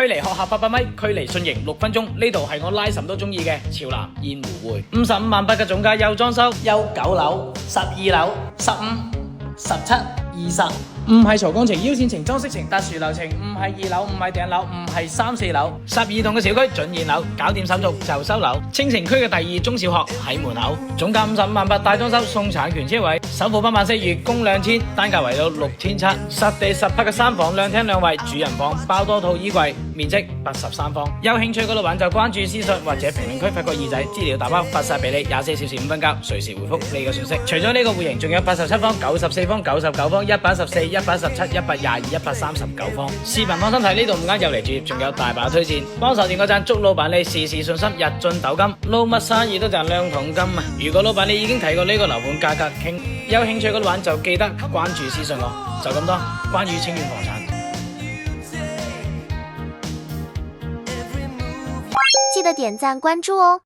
距離學校800米，距離順營6分鐘。呢度係我拉什都中意嘅潮南燕湖匯。55萬8嘅總價又裝修，有9樓、12樓、15、17、20。唔係曹工程、腰線程、裝飾程、特殊流程，唔係2樓，唔係頂樓，唔係3、4樓，12棟嘅小區準現樓，搞掂手續就收樓。青城區嘅第2中小學喺門口，總價55萬8，大裝修送產權車位，首付8萬4，月供2000，單價為到6700，實地實拍嘅3房2廳2衛，主人房包多套衣櫃，面積83方。有興趣嘅老闆就關注私信或者評論區發個2仔，資料打包發晒俾你，24小時5分交，隨時回覆你嘅信息。除咗呢個戶型，仲有87方、94方、99方、114、117、122、139方。視頻放心睇，呢度唔啱入嚟住，仲有大把推薦。幫手點個讚，祝老闆你事事順心，日進斗金，撈乜生意都賺2桶金啊！如果老闆你已經睇過呢個樓盤價格傾，有興趣嘅老闆就記得關注私信我。就咁多，關於清遠房產。記得點讚關注哦。